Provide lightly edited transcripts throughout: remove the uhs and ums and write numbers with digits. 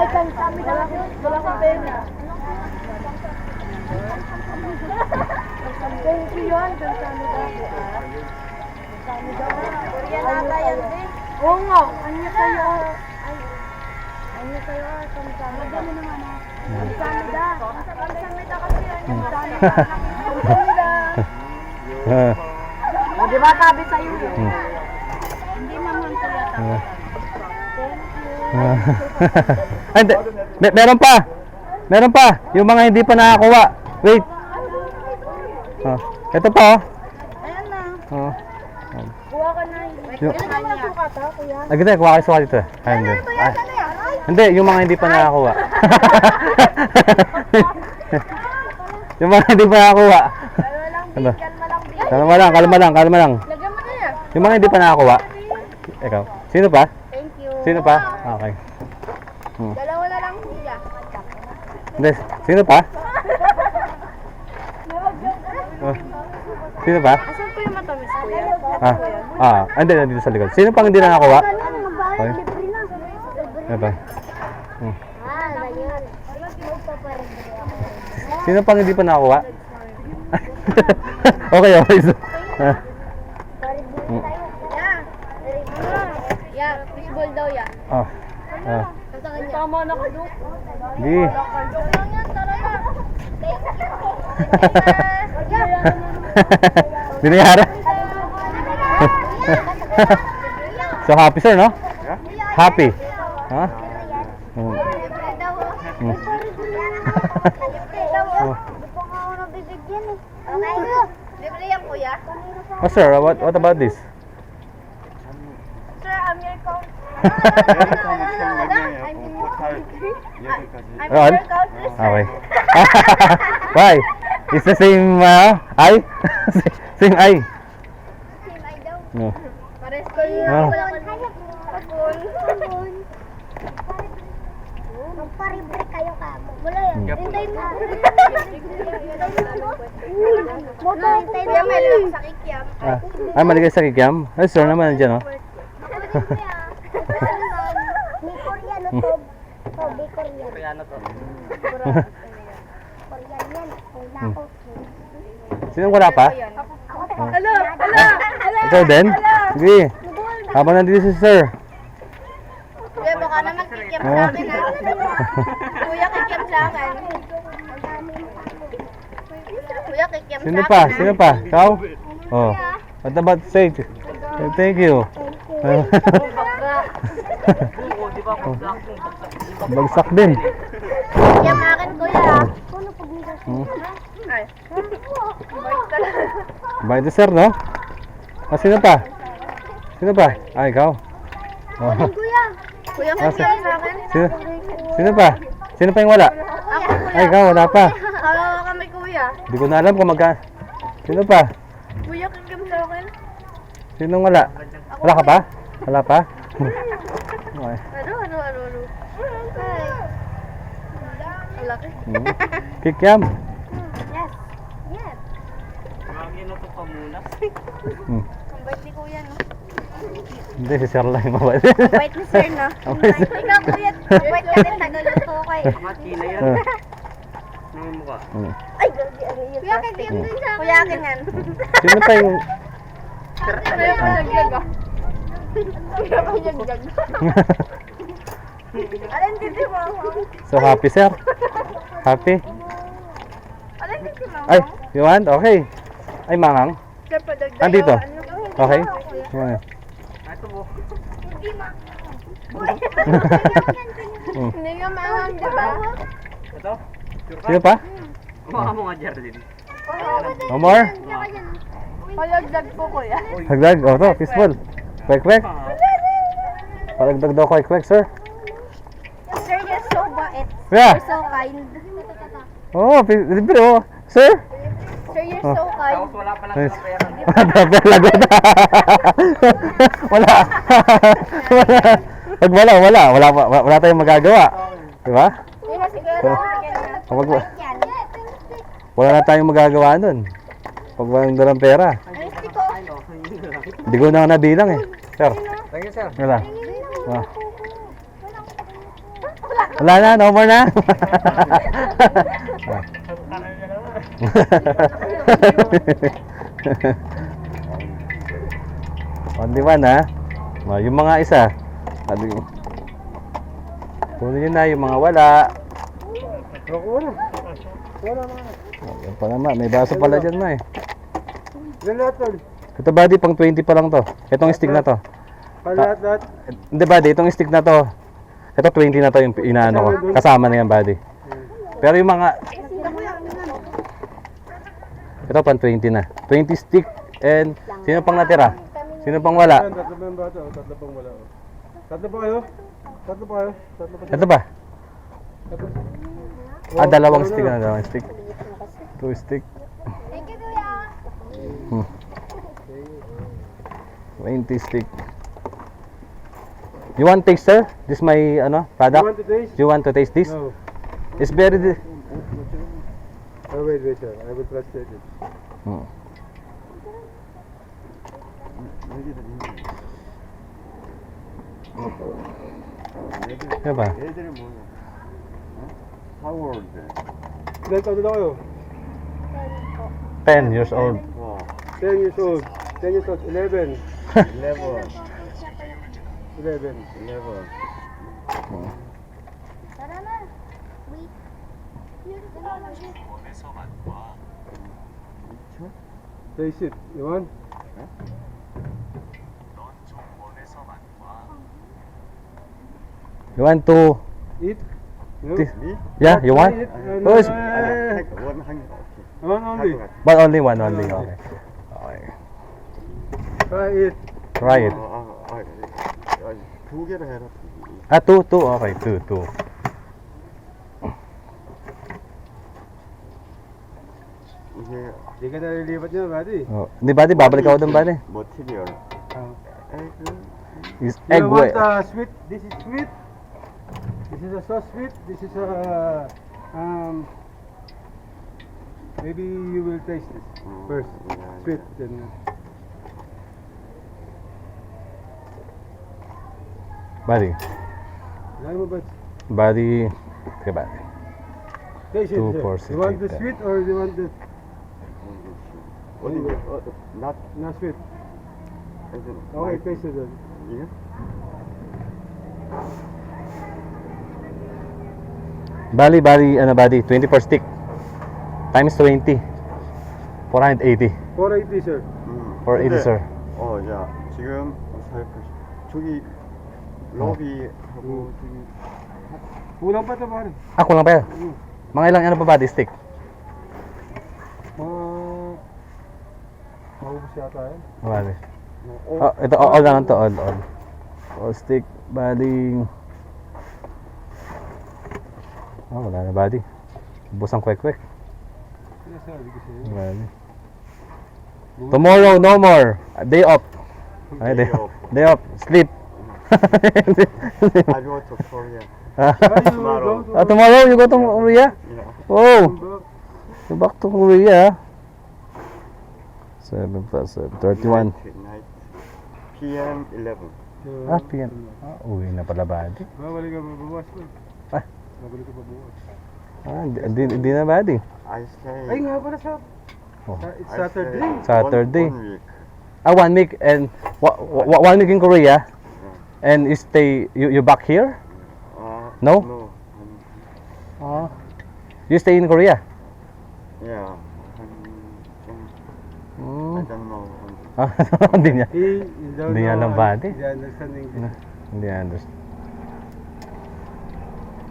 Wala kang pena. Thank you yun. Korean ata yan din. Oo nga. Anya kayo. Anya kayo. Samsami. Madami naman ha. Samsamida. Samsamida kasi yan. Samsamida. Di ba tabi sa'yo yun? Hindi naman kuya tabi. Hindi. Meron pa. Yung mga hindi pa nakakuha. Wait. Ito pa oh. Ayan na. Oh. Kuha ka na. Ilan naman ang sukat ha, kuya? Agad kuha kayo sukat dito. Ayun din. Hindi, yung mga hindi pa nakakuha. Yung mga hindi pa nakakuha. Kalma lang. Lagyan mo na yan. Yung mga hindi pa nakakuha. Ikaw. Sino pa? Thank you. Sino pa? Okay. Dalawa na lang kuya. Hindi. Sino pa? Sino pa? Asan po yung matamis kuya? Hindi, nandito sa likod. Sino pang hindi nakakuha? Okay. Ano pa? Sino pang hindi pa nakakuha? Okay. Yeah, fishball daw yan. Tama na kayo. Hindi. Binayara. So happy sir, no? Happy. Ha? Libre yan kuya. Oh sir, what about this? Sir, I'm your coach. On? Okay. Why? It's the same eye? Same eye? Same eye daw. No. Pares ko yun. Ah. Wala ka sabon. Magparibre kayo ka. Wala yan. Hintayin mo. Hintayin mo. May lang sa kikiam. Maligay sa kikiam? Ay sir naman nandiyan, no? May Koreano to. May Koreano to. Korean yan. Wala ko. Sinong wala pa? Hello! Ikaw din? Sige. Habang nandito si sir. Kuya, baka naman kikiam sa akin ha. Kuya, kikiam sa akin. Kuya, kikiam sa akin. Sino pa? Ikaw? Oh. What about say? Thank you. Bagsak din. Kikiam akin, kuya. Ay. Bye to sir, no? Sino pa? Ikaw. Oh. Kuya, kikiam sa akin. Sino pa? Sino pa yung wala? Ako, kuya. Ikaw, wala pa. Kawawa kami, kuya. Hindi ko na alam kung Sino pa? Kuya, kikiam sa akin. Sinong wala? Wala ka pa? Wala pa? Okay. Ano? Ang laki. Kikiam. Yes. Hmm. Ang bait ni kuya, no? Hindi, si sir lang yung mabait. Ang bait ni sir, no? Ikaw, kuya. Ang bait ka din, tagaluto ko eh. Ay, grabe, ano yun? Kuya, kikiam din sa akin. Kuya, akin yan. Sino pa yung... Kuya, panyaglag ah. Kuya, panyaglag. Alin dito mo? So happy sir? Happy? Alin dito mo? Ay, you want? Okay. Ay, mangang. Sir, padagdag. Andito. Okay. Hindi ma. Hmm. Hindi nga maangang, di ba? Sino pa? Mukha mo nga, Jardine. No more? Palagdag po, kuya. Hagdag. O to, fistball. Kwek. Palagdag daw kwek, sir. Sir, you're so bait. Yeah. You're so kind. Oh, libre oh. Sir? Sir, you're so kind. Tapos wala pa lang Nice. pera. Lagot. Wala. Pag wala tayong magagawa. Di ba? Yun na siguro. Kapag wala na tayong magagawa nun. Pag walang dalang pera. Ay, ko. Hindi ko na nabilang eh. Sir. Thank you, sir. Wala. Ah. Wala ka. Wala na, no more na. Only one, ha? Yung mga isa. Sabi ko. Kunin nyo na yung mga wala. Wala. Wala na. Yan pa naman. May baso pala dyan, ma, eh. Lahat. Ito, buddy, pang 20 pa lang to. Itong stick na to. Lahat. Hindi, buddy, itong stick na to. Ito, 20 na to yung inaano ko. Kasama na yan, buddy. Pero yung mga... Ito, pang 20 na. 20 stick and... Sino pang natira? Sino pang wala? Tatlo pa yung bata. Tatlo pang wala. Tatlo pa kayo? Tatlo pa kayo? Tatlo pa. Ito ba? Tatlo. Dalawang stick na. Dalawang stick. 2 stick. Thank you, Kuya. 20 stick. You want taste, sir? This my product? You want to taste? You want to taste this? No. It's very Oh, wait, sir. I will translate it. Diba? 애들이 뭐야? How old? Ilan taon na kayo? 10 years old. 와, 10 years old. 10 years old. 11. 11. 11. 11. Tara na. Wait. Taste it. You want? You want to... Eat? No? This- Me? Yeah, you want? Eat? Oh, it's- Take one hand. Okay. One only. But only one only. Okay. Okay. Try it. Try it. 두 개로 해라. Ah, two. Okay, two. 이게 Hindi ka nalilipat niya, buddy. Oh. Hindi, buddy, babalik ako doon, buddy. 머티리얼. Is You egg want white. sweet? This is sweet. This is a so sweet. This is a maybe you will taste this first. Sweet then. Buddy. Ano mo ba? Buddy. Okay, buddy. Taste it. Two, sir. four, You want the six, sweet or you want the 어디? not not sweet? as in Okay, taste it then. 이게? Buddy, buddy, 20 per stick. Times 20. 480. 480 sir. 480, sir. 야, 지금 저기 러비하고 저기 Kulang pa ito pare. Ako lang pa yan. Mga ilang ano pa, buddy, stick? Maubos yata yan. Buddy. Oh, ito, all na lang to, all. All stick, buddy. Oh, wala na, buddy. Ubus ang kwek-kwek. Sinasabi ko sa'yo. Buddy. Tomorrow, no more. Day off. Ay, Day off. Day off. Sleep. I go to Korea. Tomorrow. Tomorrow you go to Korea? Yeah. Oh, you back to Korea. 7 plus 7, 31. Night. PM 11. Ah, PM. Ah, uwi na pala, buddy. Babalik ka mabuwas po. Ah. Babalik ka mabuwas. Ah, hindi na, buddy. I stay. Ay nga pala sa... Oh. It's I Saturday. stay Saturday. 1 week. Ah, 1 week and 1 week in Korea. And you stay, you back here? No? No. Ah. You stay in Korea? Yeah. Hmm. I don't know. Ah, hindi niya. He don't Hindi niya know, alam buddy. Hindi understand English. Hindi niya understand.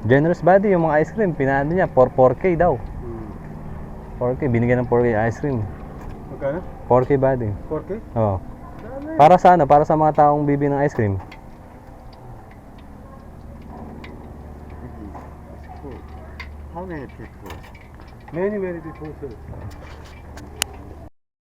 Generous buddy, yung mga ice cream, pinano niya, 4K daw. 4K, binigyan ng 4K ice cream. Magkano? 4K buddy. 4K? Oo. Para sa ano? Para sa mga taong bibi ng ice cream. How many people? Many people sir.